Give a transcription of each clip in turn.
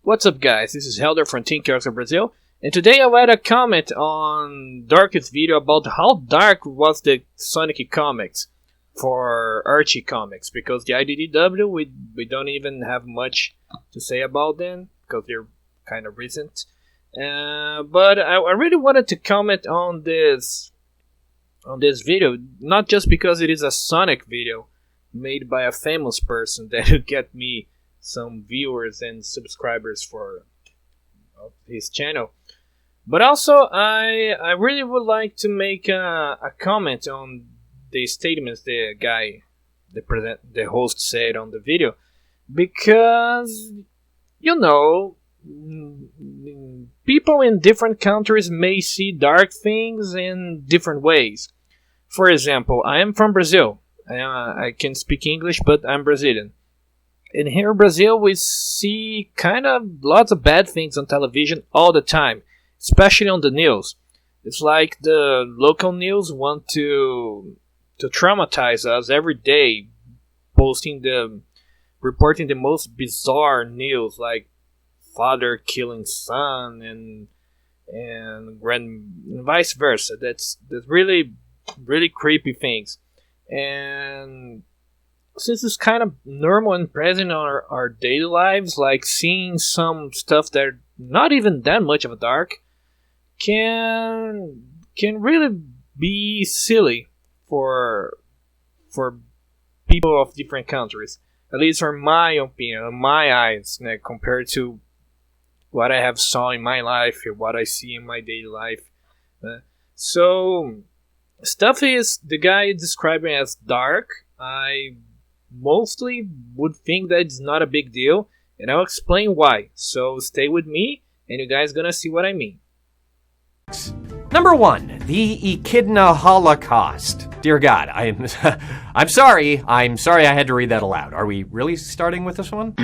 What's up, guys? This is Helder from Team Character Brazil, and today I read a comment on Dorkly's video about how dark was the Sonic comics for Archie comics, because the IDDW, we don't even have much to say about them, because they're kind of recent. But I really wanted to comment on this video, not just because it is a Sonic video made by a famous person that would get me some viewers and subscribers for his channel, but also I really would like to make a comment on the statements the host said on the video, because people in different countries may see dark things in different ways. For example, I am from Brazil. I can speak English, but I'm Brazilian. And here in Brazil, we see kind of lots of bad things on television all the time, especially on the news. It's like the local news want to traumatize us every day, reporting the most bizarre news, like father killing son and vice versa. That's really creepy things. And since it's kind of normal and present in our daily lives, like seeing some stuff that are not even that much of a dark can really be silly for people of different countries. At least from my opinion, in my eyes, compared to what I have saw in my life and what I see in my daily life. So stuff is the guy describing as dark. I mostly would think that it's not a big deal, and I'll explain why. So stay with me, and you guys gonna see what I mean. Number 1, the Echidna Holocaust. Dear God, I'm sorry. I'm sorry I had to read that aloud. Are we really starting with this one?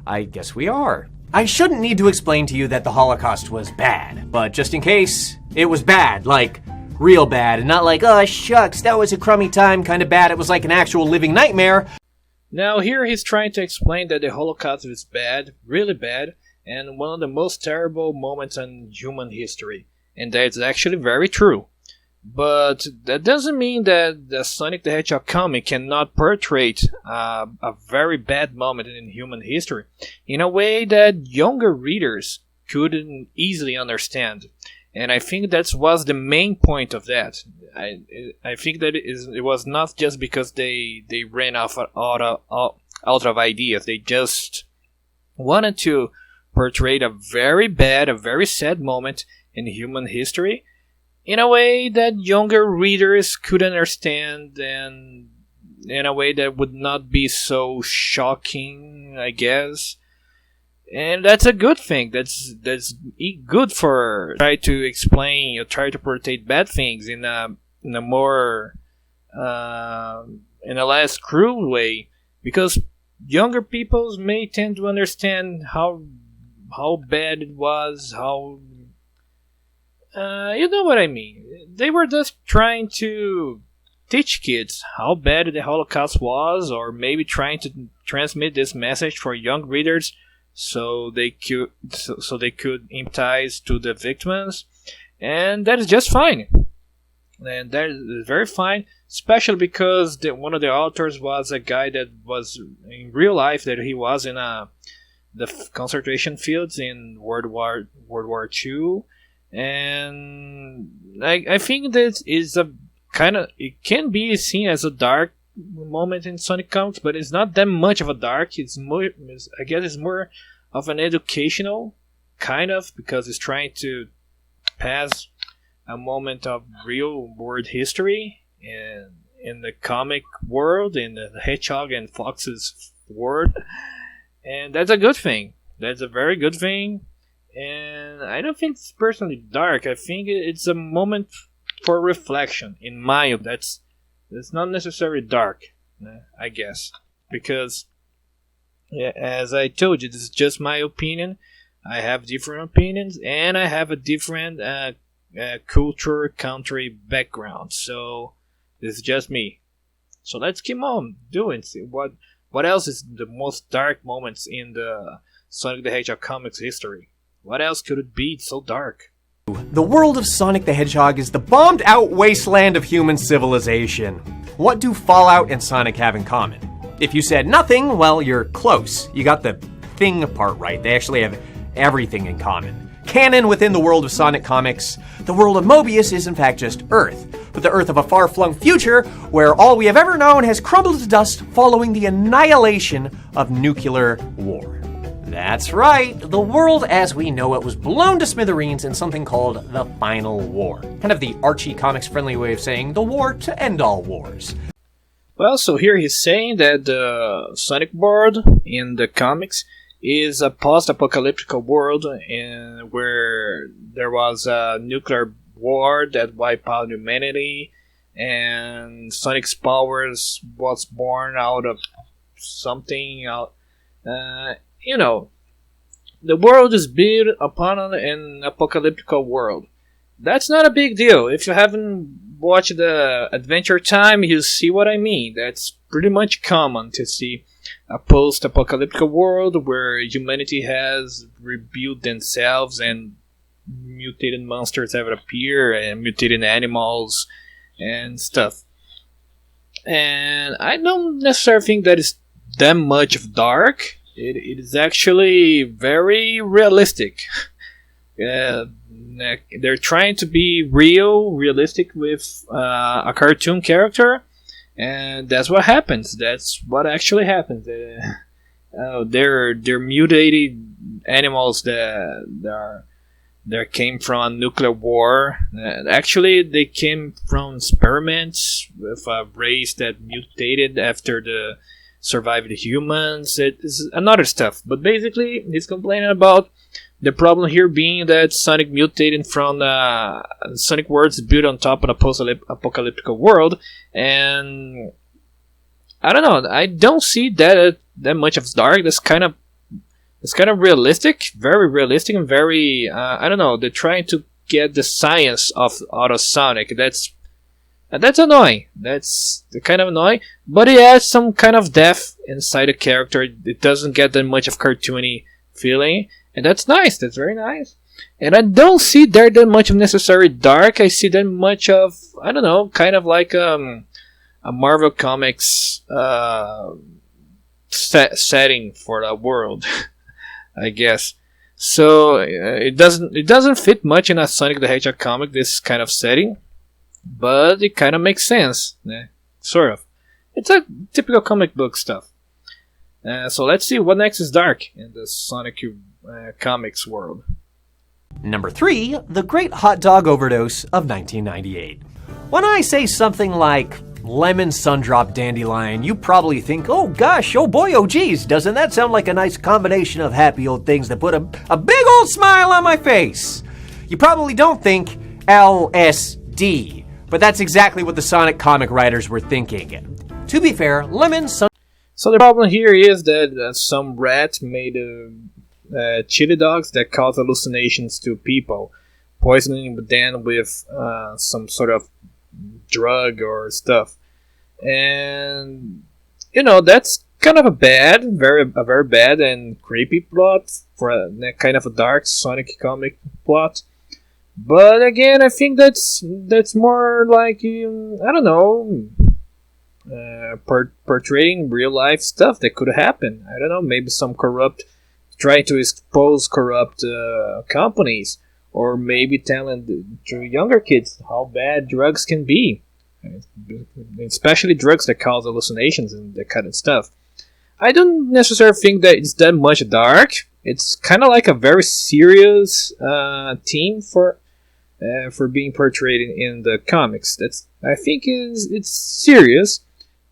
I guess we are. I shouldn't need to explain to you that the Holocaust was bad, but just in case, it was bad, like real bad, and not like, oh shucks, that was a crummy time kind of bad. It was like an actual living nightmare. Now here he's trying to explain that the Holocaust is bad, really bad, and one of the most terrible moments in human history. And that's actually very true. But that doesn't mean that the Sonic the Hedgehog comic cannot portray a very bad moment in human history in a way that younger readers couldn't easily understand. And I think that was the main point of that. I think that it was not just because they ran out of ideas. They just wanted to portray a very bad, a very sad moment in human history in a way that younger readers could understand, and in a way that would not be so shocking, I guess. And that's a good thing. That's good for try to explain or try to portray bad things in a more in a less cruel way, because younger people may tend to understand how bad it was, how you know what I mean. They were just trying to teach kids how bad the Holocaust was, or maybe trying to transmit this message for young readers, so they could empathize to the victims, and that is just fine. And that is very fine, especially because one of the authors was a guy that was in real life, that he was in the concentration fields in World War II, and I think that is a kind of, it can be seen as a dark moment in Sonic Comics, but it's not that much of a dark. It's more, I guess it's more of an educational kind of, because it's trying to pass a moment of real world history in the comic world, in the Hedgehog and Fox's world, and that's a good thing. That's a very good thing, and I don't think it's personally dark. I think it's a moment for reflection. In my opinion, it's not necessarily dark, I guess, because as I told you, this is just my opinion. I have different opinions, and I have a different culture, country background. So this is just me. So let's keep on doing. See what else is the most dark moments in the Sonic the Hedgehog comics history. What else could it be so dark? The world of Sonic the Hedgehog is the bombed-out wasteland of human civilization. What do Fallout and Sonic have in common? If you said nothing, well, you're close. You got the thing part right. They actually have everything in common. Canon within the world of Sonic comics, the world of Mobius is in fact just Earth, but the Earth of a far-flung future where all we have ever known has crumbled to dust following the annihilation of nuclear war. That's right, the world as we know it was blown to smithereens in something called the Final War. Kind of the Archie Comics friendly way of saying the war to end all wars. Well, so here he's saying that the Sonic world in the comics is a post-apocalyptic world where there was a nuclear war that wiped out humanity, and Sonic's powers was born out of something. You know, the world is built upon an apocalyptic world. That's not a big deal. If you haven't watched the Adventure Time, you see what I mean. That's pretty much common to see a post-apocalyptic world where humanity has rebuilt themselves and mutated monsters have appeared and mutated animals and stuff. And I don't necessarily think that is that much of dark. It is actually very realistic. They're trying to be realistic with a cartoon character, and that's what happens. That's what actually happens. They're mutated animals that came from a nuclear war. Actually, they came from experiments with a race that mutated after the survived humans. It's another stuff. But basically, he's complaining about the problem here being that Sonic mutated from Sonic worlds built on top of a post-apocalyptic world, and I don't know. I don't see that much of dark. It's kind of realistic, very realistic, and very I don't know. They're trying to get the science out of Sonic. That's annoying. That's kind of annoying. But it adds some kind of depth inside the character. It doesn't get that much of cartoony feeling. And that's nice. That's very nice. And I don't see there that much of necessary dark. I see that much of, I don't know, kind of like a Marvel Comics setting for the world, I guess. So it doesn't fit much in a Sonic the Hedgehog comic, this kind of setting. But it kind of makes sense, sort of. It's a typical comic book stuff. So let's see what next is dark in the Sonic comics world. Number 3, the Great Hot Dog Overdose of 1998. When I say something like lemon sundrop dandelion, you probably think, oh gosh, oh boy, oh geez, doesn't that sound like a nice combination of happy old things that put a big old smile on my face? You probably don't think LSD. But that's exactly what the Sonic comic writers were thinking. To be fair, So the problem here is that some rat made chili dogs that cause hallucinations to people, poisoning them with some sort of drug or stuff. And, that's kind of a very bad and creepy plot for a kind of a dark Sonic comic plot. But again, I think that's more like, I don't know, portraying real life stuff that could happen. I don't know, maybe some trying to expose corrupt companies, or maybe telling to younger kids how bad drugs can be, especially drugs that cause hallucinations and that kind of stuff. I don't necessarily think that it's that much dark. It's kind of like a very serious theme for being portrayed in the comics. I think it's serious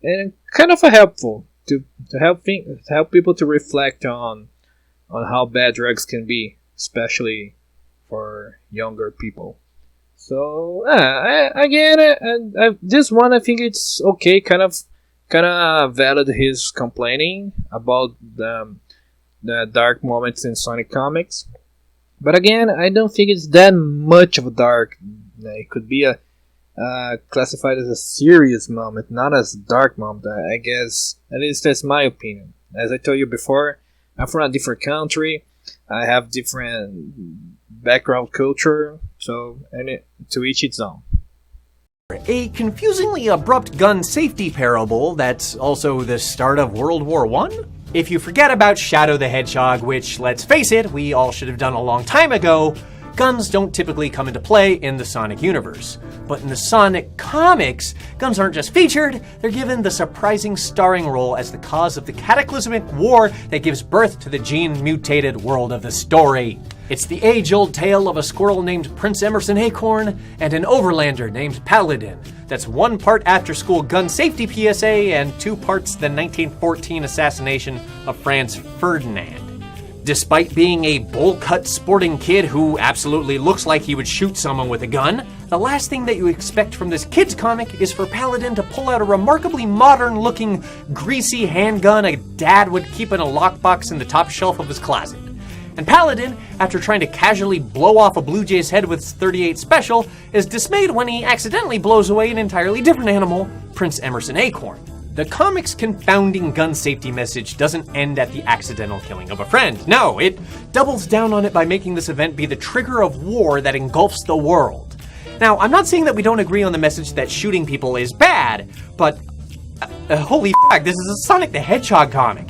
and kind of helpful to help people to reflect on how bad drugs can be, especially for younger people. So this one I think it's okay. Kind of valid his complaining about the dark moments in Sonic comics. But again, I don't think it's that much of a dark. It could be classified as a serious moment, not as a dark moment. I guess, at least that's my opinion. As I told you before, I'm from a different country. I have different background culture. So, to each its own. A confusingly abrupt gun safety parable that's also the start of World War I? If you forget about Shadow the Hedgehog, which, let's face it, we all should have done a long time ago, guns don't typically come into play in the Sonic universe. But in the Sonic comics, guns aren't just featured, they're given the surprising starring role as the cause of the cataclysmic war that gives birth to the gene-mutated world of the story. It's the age-old tale of a squirrel named Prince Emerson Acorn and an overlander named Paladin. That's 1 part after-school gun safety PSA and 2 parts the 1914 assassination of Franz Ferdinand. Despite being a bowl-cut sporting kid who absolutely looks like he would shoot someone with a gun, the last thing that you expect from this kid's comic is for Paladin to pull out a remarkably modern-looking, greasy handgun a dad would keep in a lockbox in the top shelf of his closet. And Paladin, after trying to casually blow off a Blue Jay's head with his .38 Special, is dismayed when he accidentally blows away an entirely different animal, Prince Emerson Acorn. The comic's confounding gun safety message doesn't end at the accidental killing of a friend. No, it doubles down on it by making this event be the trigger of war that engulfs the world. Now, I'm not saying that we don't agree on the message that shooting people is bad, but holy fuck, this is a Sonic the Hedgehog comic.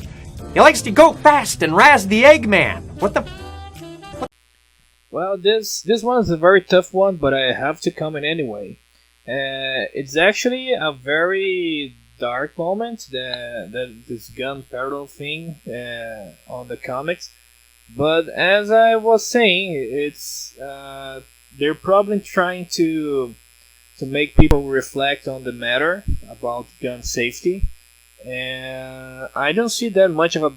He likes to go fast and razz the Eggman. What the? Well, this one is a very tough one, but I have to comment anyway. It's actually a very dark moment, that this gun parallel thing on the comics. But as I was saying, it's they're probably trying to make people reflect on the matter about gun safety. And I don't see that much of a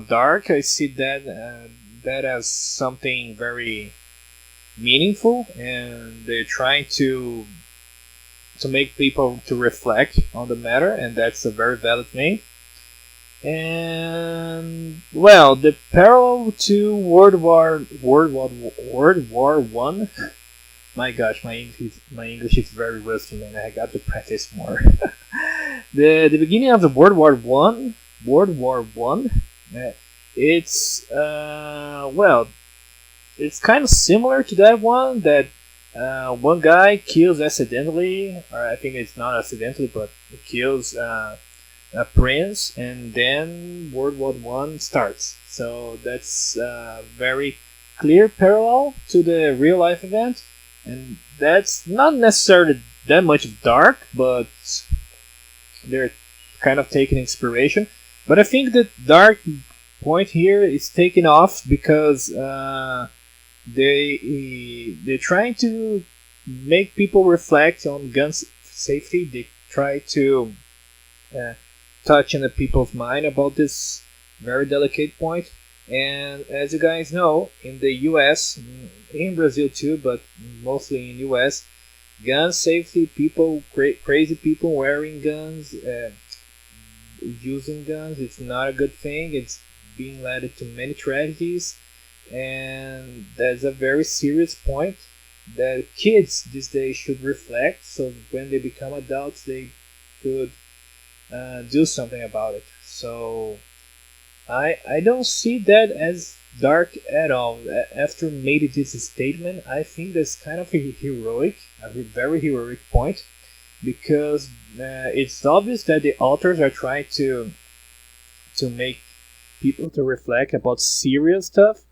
dark. I see that as something very meaningful, and they're trying to make people to reflect on the matter, and that's a very valid thing. And well, the parallel to World War One. My gosh, my English is very rusty, man. I got to practice more. The beginning of the World War One, it's well, it's kind of similar to that one. That one guy kills accidentally, or I think it's not accidentally, but he kills a prince, and then World War One starts. So that's a very clear parallel to the real life event, and that's not necessarily that much dark, but they're kind of taking inspiration. But I think the dark point here is taken off because they're trying to make people reflect on gun safety. They try to touch in the people's mind about this very delicate point. And as you guys know, in the US, in Brazil too, but mostly in US, gun safety, people, crazy people wearing guns, using guns, it's not a good thing. It's being led to many tragedies, and that's a very serious point that kids these days should reflect, so when they become adults they could do something about it. So I don't see that as dark at all. After made this statement, I think that's kind of a very heroic point, because it's obvious that the authors are trying to make people to reflect about serious stuff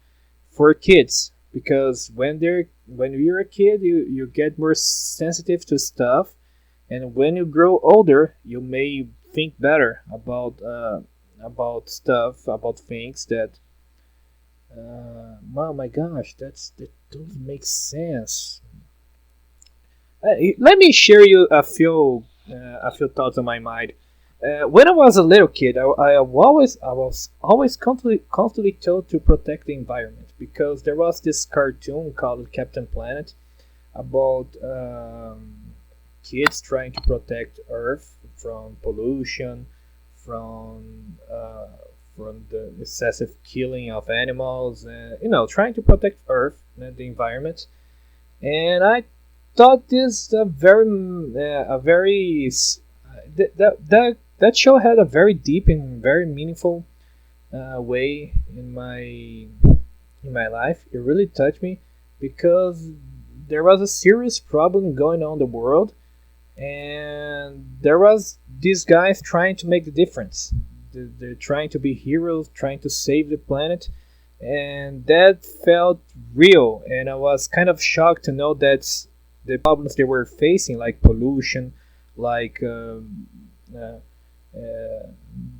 for kids, because when you're a kid, you get more sensitive to stuff, and when you grow older, you may think better about stuff, about things that oh my gosh, that doesn't make sense. Let me share you a few thoughts on my mind. When I was a little kid, I was always constantly told to protect the environment, because there was this cartoon called Captain Planet about kids trying to protect Earth from pollution, from the excessive killing of animals, and trying to protect Earth and the environment. And I thought this that show had a very deep and very meaningful way in my life. It really touched me because there was a serious problem going on in the world, and there was these guys trying to make the difference. They're trying to be heroes, trying to save the planet, and that felt real. And I was kind of shocked to know that the problems they were facing, like pollution, like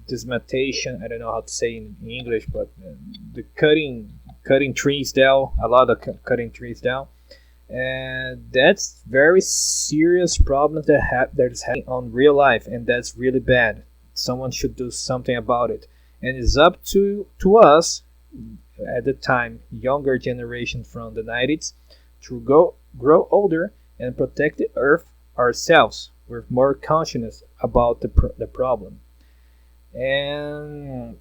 dismatation. I don't know how to say in English, but the cutting trees down, a lot of cutting trees down, and that's very serious problem that is happening on real life, and that's really bad. Someone should do something about it, and it's up to us at the time, younger generation from the 90s, to grow older and protect the earth ourselves with more consciousness about the problem. And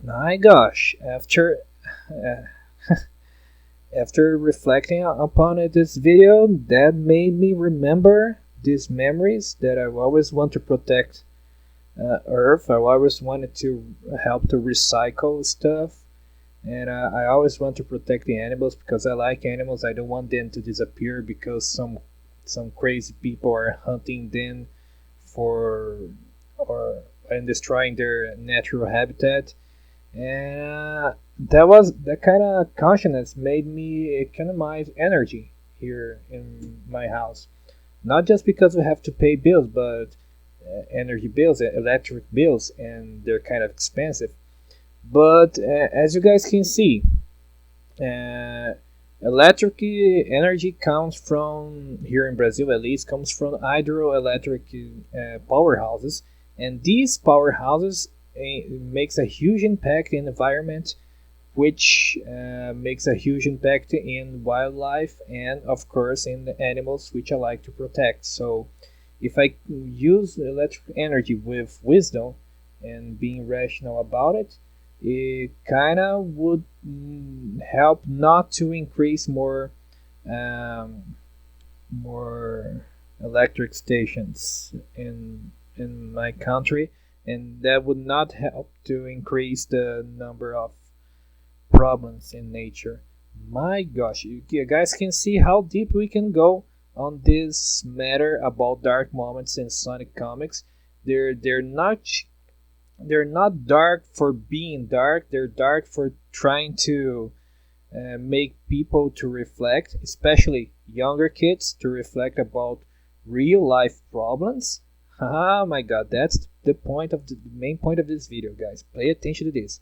my gosh, after after reflecting upon it, this video, that made me remember these memories that I always want to protect Earth. I always wanted to help to recycle stuff, and I always want to protect the animals because I like animals. I don't want them to disappear because some crazy people are hunting them for or and destroying their natural habitat. And that kind of consciousness made me economize energy here in my house. Not just because we have to pay bills, but energy bills, electric bills, and they're kind of expensive. But as you guys can see, electric energy comes from, here in Brazil at least, comes from hydroelectric powerhouses, and these powerhouses makes a huge impact in the environment, which makes a huge impact in wildlife and of course in the animals which I like to protect. So if I use electric energy with wisdom and being rational about it, it kind of would help not to increase more electric stations in my country, and that would not help to increase the number of problems in nature. My gosh, you guys can see how deep we can go on this matter about dark moments in Sonic comics. They're not dark for being dark. They're dark for trying to make people to reflect, especially younger kids, to reflect about real life problems. Oh my god, that's the main point of this video, guys. Pay attention to this.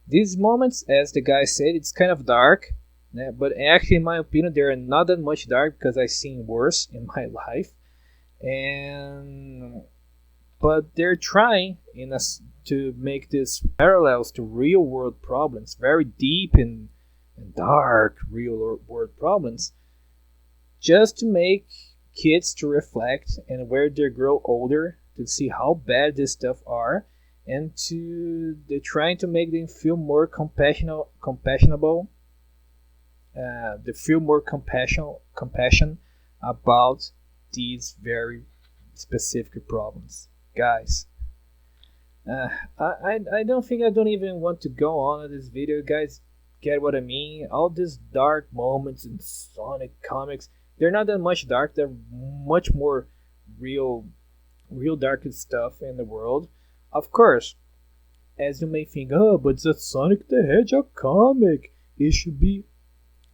These moments, as the guy said, it's kind of dark, but actually, in my opinion, they're not that much dark because I've seen worse in my life. But they're trying to make these parallels to real world problems, very deep and dark real world problems, just to make kids to reflect and where they grow older to see how bad this stuff are, and they're trying to make them feel more compassionable. They feel more compassion about these very specific problems, guys. I don't think I don't even want to go on in this video, guys. Get what I mean? All these dark moments in Sonic comics, they're not that much dark. They're much more real dark stuff in the world. Of course, as you may think, oh, but it's a Sonic the Hedgehog comic. It should be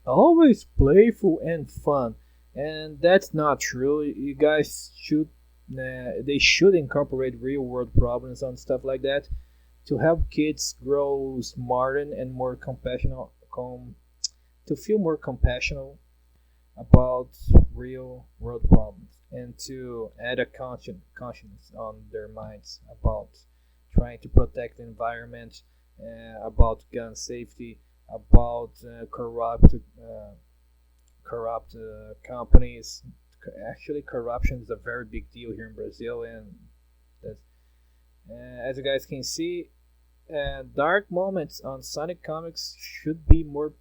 always playful and fun, and that's not true. You guys should they should incorporate real world problems on stuff like that to help kids grow smarter and more compassionate, to feel more compassionate about real world problems, and to add a conscience on their minds about trying to protect the environment, about gun safety, about corrupt companies. Actually, corruption is a very big deal here in Brazil, and as you guys can see, dark moments on Sonic comics should be more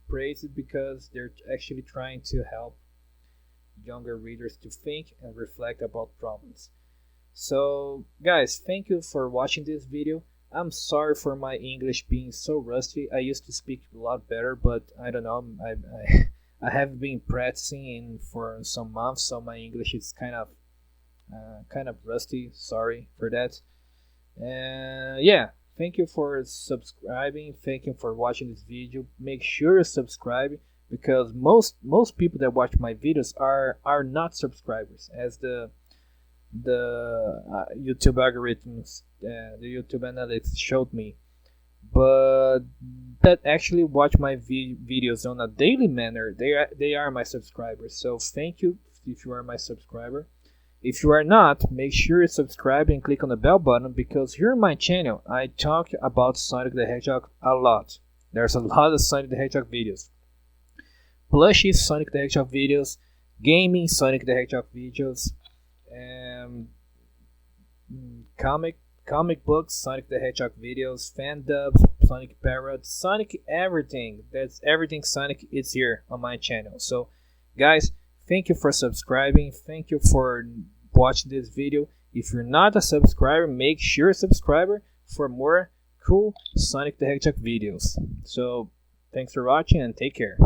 praised because they're actually trying to help younger readers to think and reflect about problems. So, guys, thank you for watching this video. I'm sorry for my English being so rusty. I used to speak a lot better, but I don't know. I have been practicing for some months, so my English is kind of rusty. Sorry for that. Yeah, thank you for subscribing. Thank you for watching this video. Make sure you subscribe because most people that watch my videos are not subscribers, as the YouTube algorithms, the YouTube analytics showed me. But that actually watch my videos on a daily manner, they are my subscribers. So thank you if you are my subscriber. If you are not, make sure you subscribe and click on the bell button, because here on my channel I talk about Sonic the Hedgehog a lot. There's a lot of Sonic the Hedgehog videos, plushie Sonic the Hedgehog videos, gaming Sonic the Hedgehog videos, and comic books Sonic the Hedgehog videos, fan dubs, Sonic parrots, Sonic everything. That's everything Sonic is here on my channel. So guys, thank you for subscribing. Thank you for watching this video. If you're not a subscriber, make sure you're a subscriber for more cool Sonic the Hedgehog videos. So thanks for watching and take care.